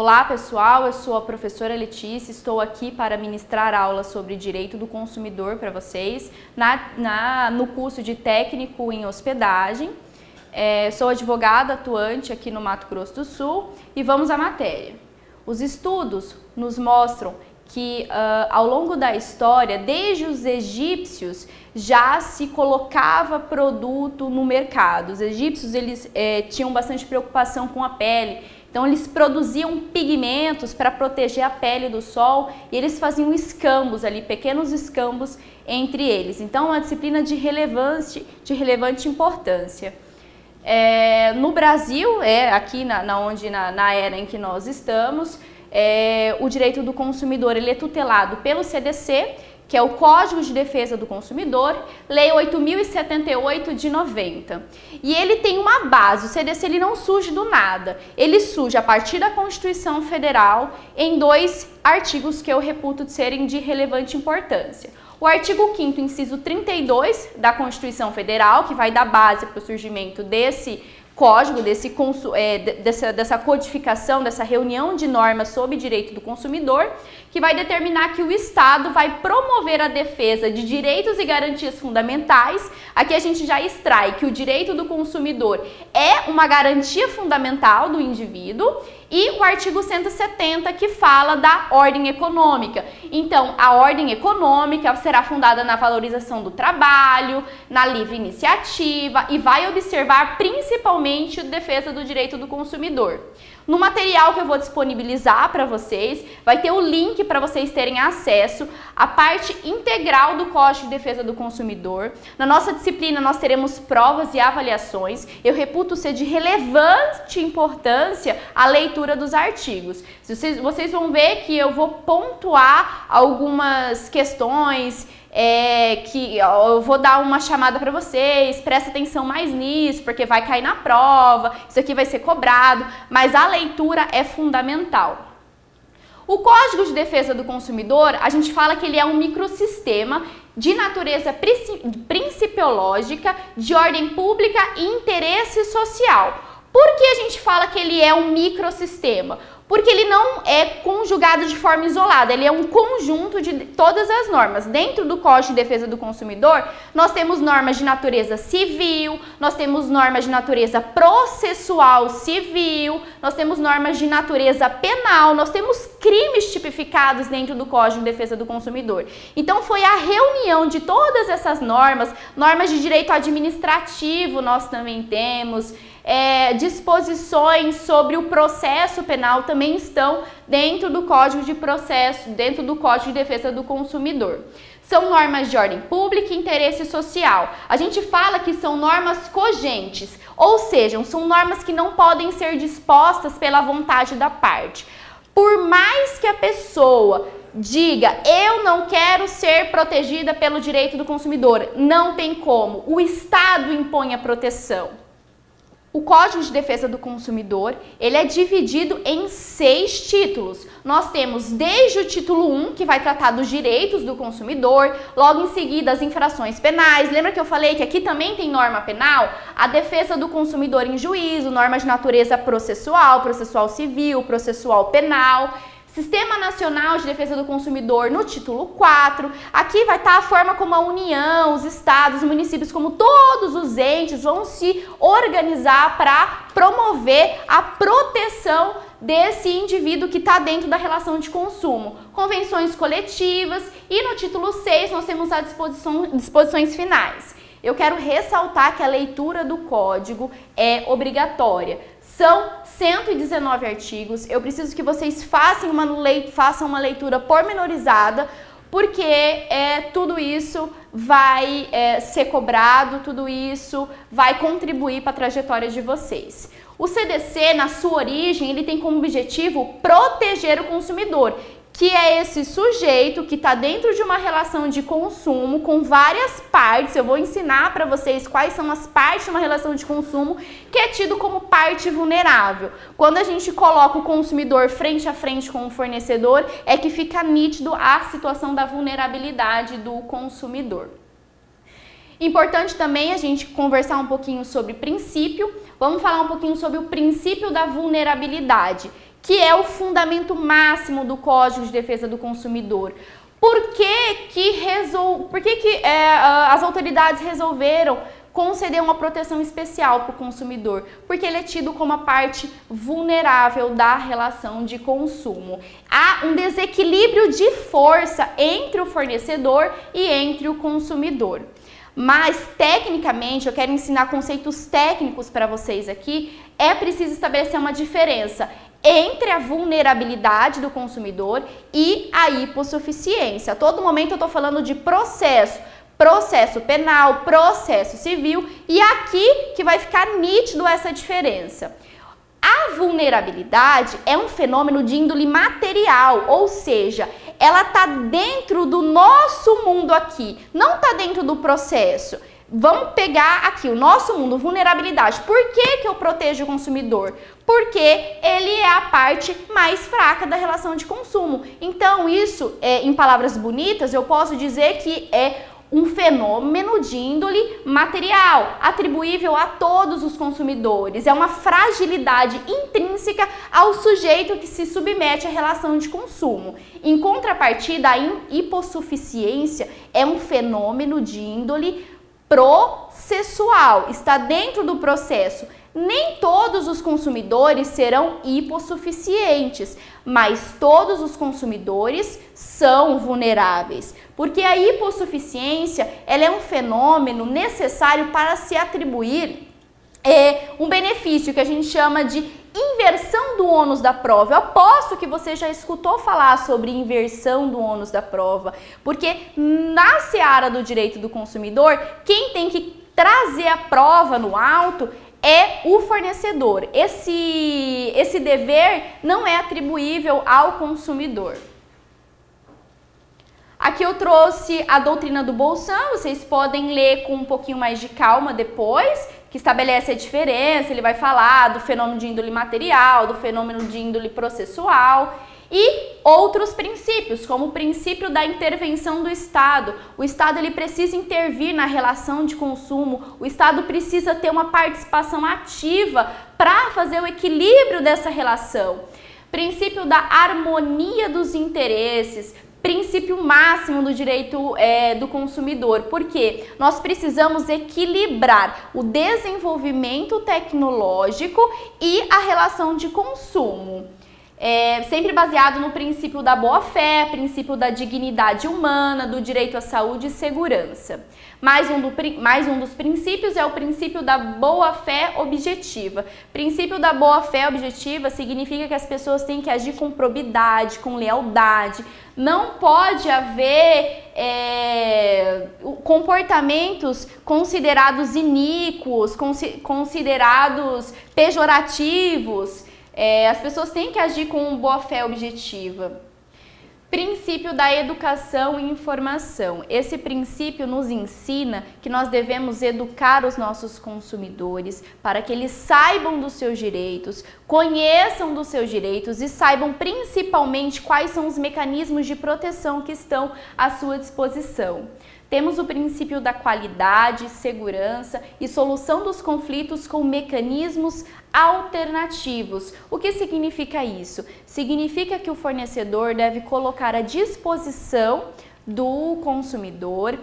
Olá pessoal, eu sou a professora Letícia, estou aqui para ministrar aula sobre direito do consumidor para vocês no curso de técnico em hospedagem. Sou advogada atuante aqui no Mato Grosso do Sul e vamos à matéria. Os estudos nos mostram que ao longo da história, desde os egípcios, já se colocava produto no mercado. Os egípcios eles tinham bastante preocupação com a pele, então eles produziam pigmentos para proteger a pele do sol e eles faziam escambos ali, pequenos escambos entre eles. Então é uma disciplina de relevante importância. No Brasil, aqui na era em que nós estamos, o direito do consumidor ele é tutelado pelo CDC, que é o Código de Defesa do Consumidor, Lei 8.078 de 90. E ele tem uma base, o CDC ele não surge do nada, ele surge a partir da Constituição Federal em 2 artigos que eu reputo de serem de relevante importância. O artigo 5º, inciso 32 da Constituição Federal, que vai dar base para o surgimento desse código, dessa codificação, dessa reunião de normas sobre direito do consumidor, que vai determinar que o Estado vai promover a defesa de direitos e garantias fundamentais. Aqui a gente já extrai que o direito do consumidor é uma garantia fundamental do indivíduo, e o artigo 170 que fala da ordem econômica. Então, a ordem econômica será fundada na valorização do trabalho, na livre iniciativa e vai observar principalmente a defesa do direito do consumidor. No material que eu vou disponibilizar para vocês, vai ter o link para vocês terem acesso à parte integral do Código de Defesa do Consumidor. Na nossa disciplina nós teremos provas e avaliações. Eu reputo ser de relevante importância a leitura dos artigos. Vocês vão ver que eu vou pontuar algumas questões, que eu vou dar uma chamada para vocês, presta atenção mais nisso, porque vai cair na prova, isso aqui vai ser cobrado, mas a leitura é fundamental. O Código de Defesa do Consumidor, a gente fala que ele é um microsistema de natureza principiológica, de ordem pública e interesse social. Por que a gente fala que ele é um microsistema? Porque ele não é conjugado de forma isolada, ele é um conjunto de todas as normas. Dentro do Código de Defesa do Consumidor, nós temos normas de natureza civil, nós temos normas de natureza processual civil, nós temos normas de natureza penal, nós temos crimes tipificados dentro do Código de Defesa do Consumidor. Então foi a reunião de todas essas normas, normas de direito administrativo nós também temos, disposições sobre o processo penal também estão dentro do Código de Processo, dentro do Código de Defesa do Consumidor. São normas de ordem pública e interesse social. A gente fala que são normas cogentes, ou seja, são normas que não podem ser dispostas pela vontade da parte. Por mais que a pessoa diga, eu não quero ser protegida pelo direito do consumidor, não tem como, o Estado impõe a proteção. O Código de Defesa do Consumidor, ele é dividido em 6 títulos. Nós temos desde o título 1, que vai tratar dos direitos do consumidor, logo em seguida as infrações penais. Lembra que eu falei que aqui também tem norma penal? A defesa do consumidor em juízo, normas de natureza processual, processual civil, processual penal. Sistema Nacional de Defesa do Consumidor no título 4, aqui vai estar a forma como a União, os estados, os municípios, como todos os entes vão se organizar para promover a proteção desse indivíduo que está dentro da relação de consumo. Convenções coletivas e no título 6 nós temos as disposições finais. Eu quero ressaltar que a leitura do código é obrigatória. São 119 artigos, eu preciso que vocês façam uma leitura pormenorizada, porque tudo isso vai ser cobrado, tudo isso vai contribuir para a trajetória de vocês. O CDC, na sua origem, ele tem como objetivo proteger o consumidor, que é esse sujeito que está dentro de uma relação de consumo com várias partes. Eu vou ensinar para vocês quais são as partes de uma relação de consumo que é tido como parte vulnerável. Quando a gente coloca o consumidor frente a frente com o fornecedor, é que fica nítido a situação da vulnerabilidade do consumidor. Importante também a gente conversar um pouquinho sobre princípio. Vamos falar um pouquinho sobre o princípio da vulnerabilidade, que é o fundamento máximo do Código de Defesa do Consumidor. Por que as autoridades resolveram conceder uma proteção especial para o consumidor? Porque ele é tido como a parte vulnerável da relação de consumo. Há um desequilíbrio de força entre o fornecedor e entre o consumidor. Mas, tecnicamente, eu quero ensinar conceitos técnicos para vocês aqui, é preciso estabelecer uma diferença entre a vulnerabilidade do consumidor e a hipossuficiência. A todo momento eu estou falando de processo penal, processo civil, e aqui que vai ficar nítido essa diferença. A vulnerabilidade é um fenômeno de índole material, ou seja, ela está dentro do nosso mundo aqui, não está dentro do processo. Vamos pegar aqui o nosso mundo, vulnerabilidade. Por que eu protejo o consumidor? Porque ele é a parte mais fraca da relação de consumo. Então, isso, em palavras bonitas, eu posso dizer que é um fenômeno de índole material, atribuível a todos os consumidores. É uma fragilidade intrínseca ao sujeito que se submete à relação de consumo. Em contrapartida, a hipossuficiência é um fenômeno de índole processual, está dentro do processo. Nem todos os consumidores serão hipossuficientes, mas todos os consumidores são vulneráveis, porque a hipossuficiência ela é um fenômeno necessário para se atribuir um benefício que a gente chama de inversão do ônus da prova. Eu aposto que você já escutou falar sobre inversão do ônus da prova, porque na seara do direito do consumidor, quem tem que trazer a prova no auto é o fornecedor. Esse dever não é atribuível ao consumidor. Aqui eu trouxe a doutrina do Bolsan, vocês podem ler com um pouquinho mais de calma depois, que estabelece a diferença, ele vai falar do fenômeno de índole material, do fenômeno de índole processual e outros princípios, como o princípio da intervenção do Estado. O Estado ele precisa intervir na relação de consumo, o Estado precisa ter uma participação ativa para fazer o equilíbrio dessa relação. Princípio da harmonia dos interesses, princípio máximo do direito do consumidor, porque nós precisamos equilibrar o desenvolvimento tecnológico e a relação de consumo. Sempre baseado no princípio da boa-fé, princípio da dignidade humana, do direito à saúde e segurança. Mais um dos princípios é o princípio da boa-fé objetiva. Princípio da boa-fé objetiva significa que as pessoas têm que agir com probidade, com lealdade. Não pode haver comportamentos considerados iníquos, considerados pejorativos. As pessoas têm que agir com boa-fé objetiva. Princípio da educação e informação. Esse princípio nos ensina que nós devemos educar os nossos consumidores para que eles saibam dos seus direitos, conheçam dos seus direitos e saibam principalmente quais são os mecanismos de proteção que estão à sua disposição. Temos o princípio da qualidade, segurança e solução dos conflitos com mecanismos alternativos. O que significa isso? Significa que o fornecedor deve colocar à disposição do consumidor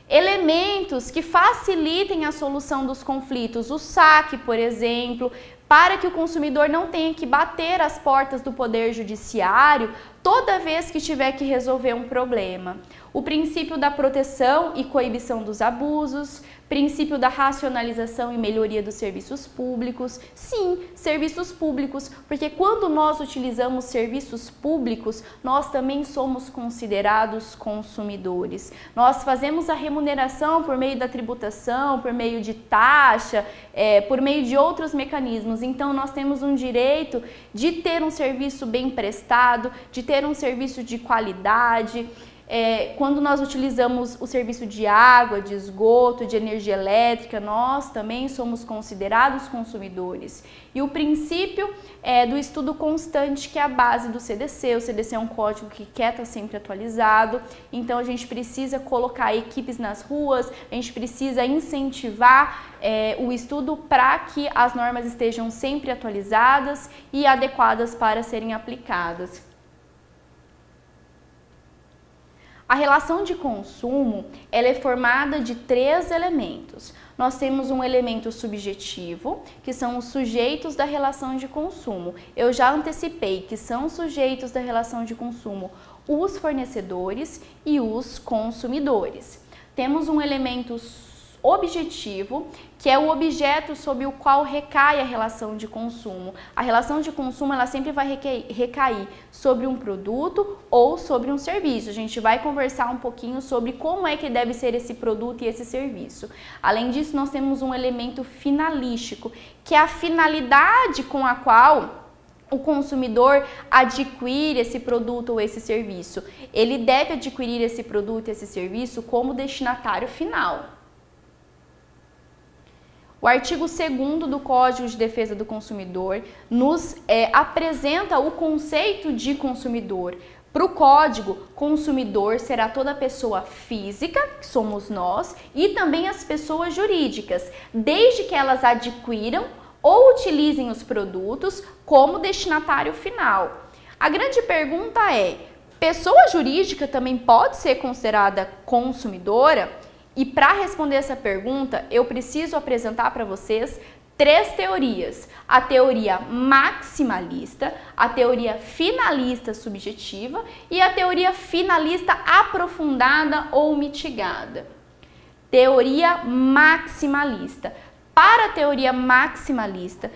elementos que facilitem a solução dos conflitos, o saque, por exemplo, para que o consumidor não tenha que bater as portas do Poder Judiciário toda vez que tiver que resolver um problema. O princípio da proteção e coibição dos abusos, princípio da racionalização e melhoria dos serviços públicos. Sim, serviços públicos, porque quando nós utilizamos serviços públicos, nós também somos considerados consumidores. Nós fazemos a remuneração por meio da tributação, por meio de taxa, por meio de outros mecanismos. Então, nós temos um direito de ter um serviço bem prestado, de ter um serviço de qualidade. Quando nós utilizamos o serviço de água, de esgoto, de energia elétrica, nós também somos considerados consumidores. E o princípio do estudo constante, que é a base do CDC. O CDC é um código que quer estar sempre atualizado, então a gente precisa colocar equipes nas ruas, a gente precisa incentivar o estudo para que as normas estejam sempre atualizadas e adequadas para serem aplicadas. A relação de consumo, ela é formada de 3 elementos. Nós temos um elemento subjetivo, que são os sujeitos da relação de consumo. Eu já antecipei que são sujeitos da relação de consumo os fornecedores e os consumidores. Temos um elemento objetivo, que é o objeto sobre o qual recai a relação de consumo. A relação de consumo, ela sempre vai recair sobre um produto ou sobre um serviço. A gente vai conversar um pouquinho sobre como é que deve ser esse produto e esse serviço. Além disso, nós temos um elemento finalístico, que é a finalidade com a qual o consumidor adquire esse produto ou esse serviço. Ele deve adquirir esse produto e esse serviço como destinatário final. O artigo 2º do Código de Defesa do Consumidor nos apresenta o conceito de consumidor. Para o código, consumidor será toda pessoa física, que somos nós, e também as pessoas jurídicas, desde que elas adquiram ou utilizem os produtos como destinatário final. A grande pergunta é, pessoa jurídica também pode ser considerada consumidora? E para responder essa pergunta, eu preciso apresentar para vocês 3 teorias. A teoria maximalista, a teoria finalista subjetiva e a teoria finalista aprofundada ou mitigada. Teoria maximalista. Para a teoria maximalista,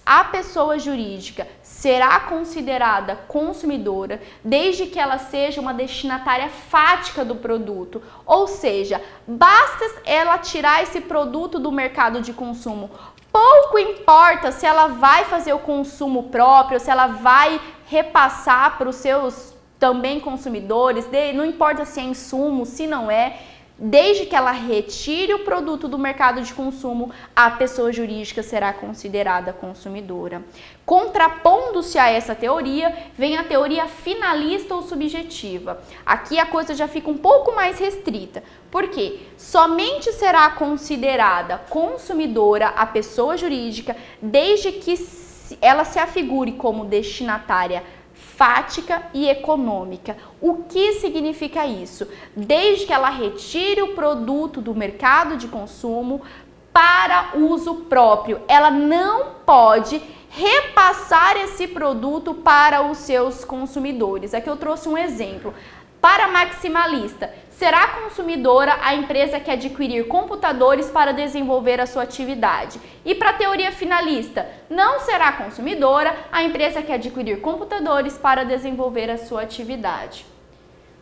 a pessoa jurídica será considerada consumidora desde que ela seja uma destinatária fática do produto, ou seja, basta ela tirar esse produto do mercado de consumo. Pouco importa se ela vai fazer o consumo próprio, se ela vai repassar para os seus também consumidores, não importa se é insumo, se não é. Desde que ela retire o produto do mercado de consumo, a pessoa jurídica será considerada consumidora. Contrapondo-se a essa teoria, vem a teoria finalista ou subjetiva. Aqui a coisa já fica um pouco mais restrita. Por quê? Somente será considerada consumidora a pessoa jurídica desde que ela se afigure como destinatária fática e econômica. O que significa isso? Desde que ela retire o produto do mercado de consumo para uso próprio. Ela não pode repassar esse produto para os seus consumidores. Aqui eu trouxe um exemplo. Para a maximalista, será consumidora a empresa que adquirir computadores para desenvolver a sua atividade. E para a teoria finalista, não será consumidora a empresa que adquirir computadores para desenvolver a sua atividade.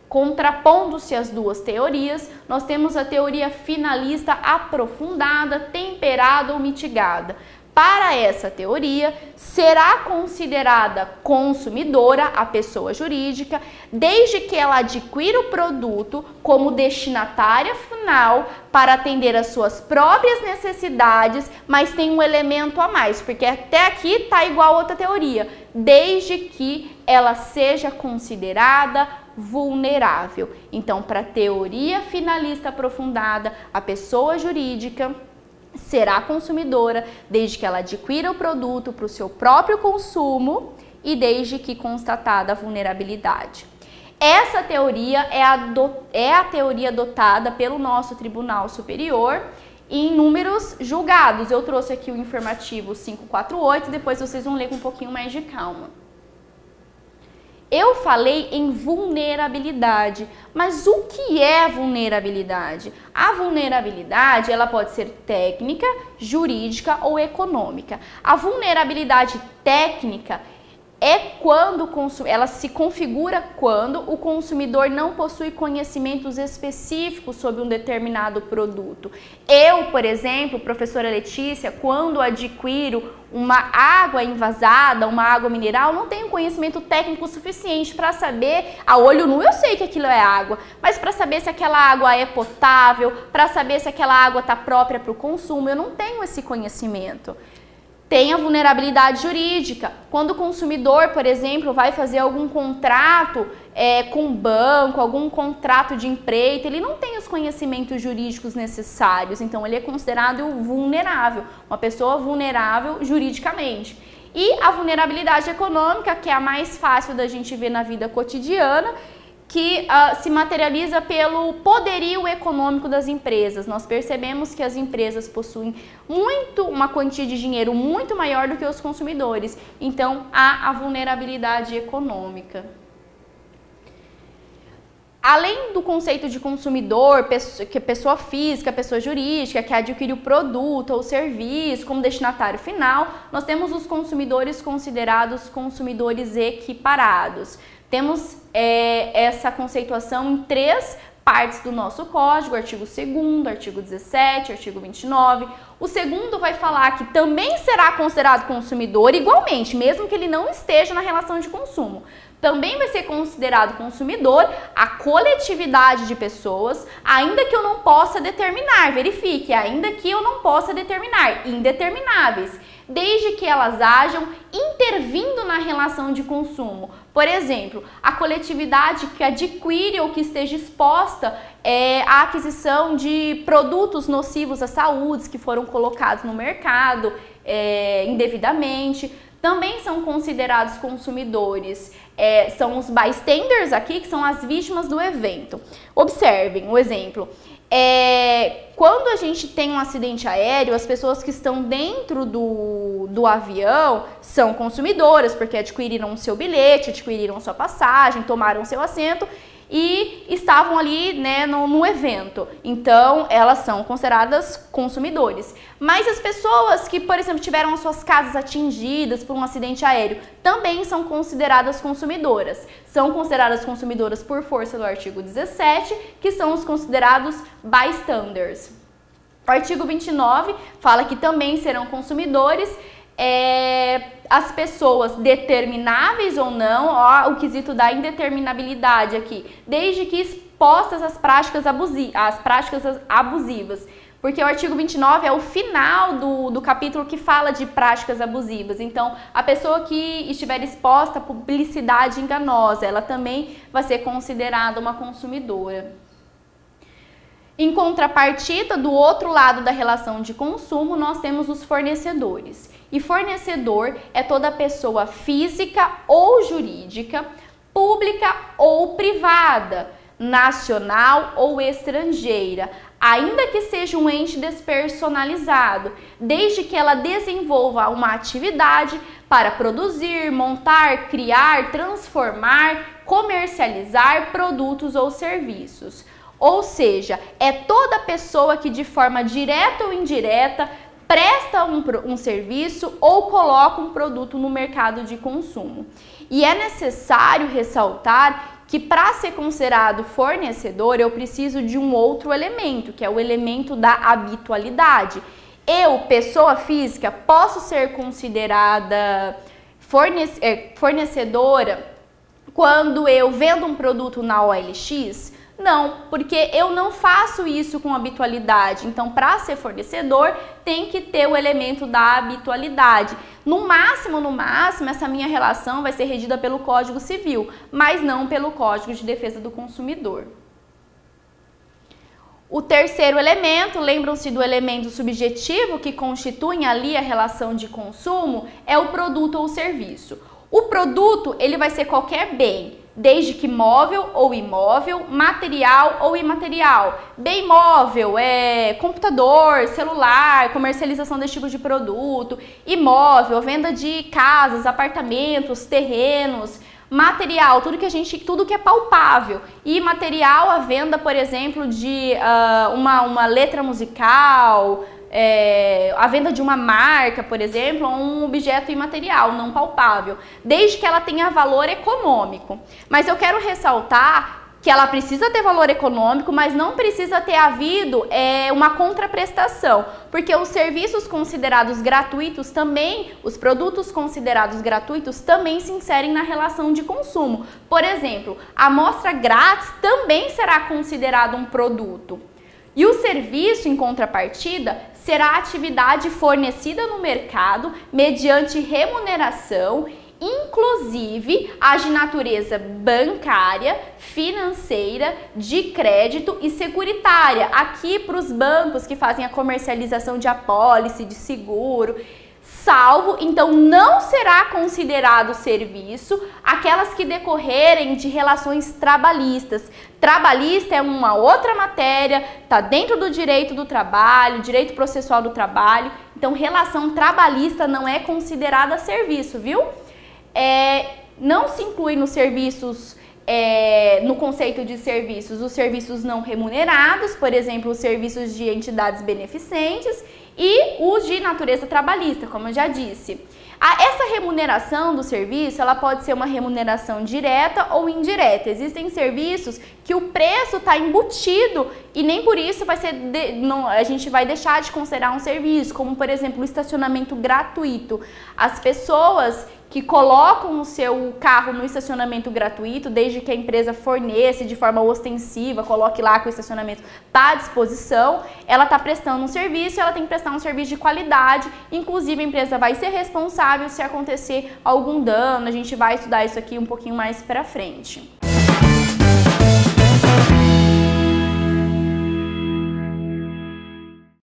Contrapondo-se as duas teorias, nós temos a teoria finalista aprofundada, temperada ou mitigada. Para essa teoria, será considerada consumidora a pessoa jurídica desde que ela adquira o produto como destinatária final para atender às suas próprias necessidades, mas tem um elemento a mais, porque até aqui está igual a outra teoria, desde que ela seja considerada vulnerável. Então, para a teoria finalista aprofundada, a pessoa jurídica será consumidora desde que ela adquira o produto para o seu próprio consumo e desde que constatada a vulnerabilidade. Essa teoria é a teoria adotada pelo nosso Tribunal Superior em inúmeros julgados. Eu trouxe aqui o informativo 548, depois vocês vão ler com um pouquinho mais de calma. Eu falei em vulnerabilidade, mas o que é vulnerabilidade? A vulnerabilidade, ela pode ser técnica, jurídica ou econômica. A vulnerabilidade técnica ela se configura quando o consumidor não possui conhecimentos específicos sobre um determinado produto. Eu, por exemplo, professora Letícia, quando adquiro uma água envasada, uma água mineral, não tenho conhecimento técnico suficiente para saber, a olho nu eu sei que aquilo é água, mas para saber se aquela água é potável, para saber se aquela água está própria para o consumo, eu não tenho esse conhecimento. Tem a vulnerabilidade jurídica. Quando o consumidor, por exemplo, vai fazer algum contrato com um banco, algum contrato de empreita, ele não tem os conhecimentos jurídicos necessários, então ele é considerado vulnerável, uma pessoa vulnerável juridicamente. E a vulnerabilidade econômica, que é a mais fácil da gente ver na vida cotidiana, que se materializa pelo poderio econômico das empresas. Nós percebemos que as empresas possuem uma quantia de dinheiro muito maior do que os consumidores. Então, há a vulnerabilidade econômica. Além do conceito de consumidor, que é pessoa física, pessoa jurídica, que adquire o produto ou serviço como destinatário final, nós temos os consumidores considerados consumidores equiparados. Temos essa conceituação em 3 partes do nosso código, artigo 2º, artigo 17, artigo 29. O segundo vai falar que também será considerado consumidor igualmente, mesmo que ele não esteja na relação de consumo. Também vai ser considerado consumidor a coletividade de pessoas, ainda que eu não possa determinar, verifique, ainda que eu não possa determinar, indetermináveis, desde que elas hajam intervindo na relação de consumo. Por exemplo, a coletividade que adquire ou que esteja exposta à aquisição de produtos nocivos à saúde que foram colocados no mercado indevidamente, também são considerados consumidores. São os bystanders aqui, que são as vítimas do evento. Observem o exemplo. Quando a gente tem um acidente aéreo, as pessoas que estão dentro do avião são consumidoras, porque adquiriram o seu bilhete, adquiriram sua passagem, tomaram seu assento e estavam ali, né, no evento. Então, elas são consideradas consumidores. Mas as pessoas que, por exemplo, tiveram as suas casas atingidas por um acidente aéreo também são consideradas consumidoras. São consideradas consumidoras por força do artigo 17, que são os considerados bystanders. O artigo 29 fala que também serão consumidores as pessoas determináveis ou não, ó, o quesito da indeterminabilidade aqui, desde que expostas às práticas abusivas. Porque o artigo 29 é o final do capítulo que fala de práticas abusivas. Então, a pessoa que estiver exposta à publicidade enganosa, ela também vai ser considerada uma consumidora. Em contrapartida, do outro lado da relação de consumo, nós temos os fornecedores. E fornecedor é toda pessoa física ou jurídica, pública ou privada, nacional ou estrangeira, ainda que seja um ente despersonalizado, desde que ela desenvolva uma atividade para produzir, montar, criar, transformar, comercializar produtos ou serviços. Ou seja, é toda pessoa que de forma direta ou indireta presta um serviço ou coloca um produto no mercado de consumo. E é necessário ressaltar que para ser considerado fornecedor eu preciso de um outro elemento, que é o elemento da habitualidade. Eu, pessoa física, posso ser considerada fornecedora quando eu vendo um produto na OLX? Não, porque eu não faço isso com habitualidade. Então, para ser fornecedor, tem que ter o elemento da habitualidade. No máximo, essa minha relação vai ser regida pelo Código Civil, mas não pelo Código de Defesa do Consumidor. O terceiro elemento, lembram-se do elemento subjetivo que constitui ali a relação de consumo, é o produto ou serviço. O produto, ele vai ser qualquer bem, desde que móvel ou imóvel, material ou imaterial. Bem móvel é computador, celular, comercialização desse tipo de produto. Imóvel, venda de casas, apartamentos, terrenos. Material, tudo que é palpável. E imaterial, a venda, por exemplo, de uma letra musical, a venda de uma marca, por exemplo, ou um objeto imaterial, não palpável, desde que ela tenha valor econômico. Mas eu quero ressaltar que ela precisa ter valor econômico, mas não precisa ter havido uma contraprestação, porque os serviços considerados gratuitos também, os produtos considerados gratuitos também se inserem na relação de consumo. Por exemplo, a amostra grátis também será considerado um produto. E o serviço, em contrapartida, será a atividade fornecida no mercado mediante remuneração, inclusive as de natureza bancária, financeira, de crédito e securitária. Aqui para os bancos que fazem a comercialização de apólice, de seguro, salvo, então não será considerado serviço aquelas que decorrerem de relações trabalhistas. Trabalhista é uma outra matéria, está dentro do direito do trabalho, direito processual do trabalho, então relação trabalhista não é considerada serviço, viu? Não se inclui nos serviços, no conceito de serviços, os serviços não remunerados, por exemplo, os serviços de entidades beneficentes e os de natureza trabalhista, como eu já disse. Essa remuneração do serviço, ela pode ser uma remuneração direta ou indireta. Existem serviços que o preço está embutido e nem por isso a gente vai deixar de considerar um serviço, como por exemplo o estacionamento gratuito. As pessoas que colocam o seu carro no estacionamento gratuito, desde que a empresa forneça de forma ostensiva, coloque lá que o estacionamento está à disposição, ela está prestando um serviço, ela tem que prestar um serviço de qualidade, inclusive a empresa vai ser responsável se acontecer algum dano, a gente vai estudar isso aqui um pouquinho mais para frente.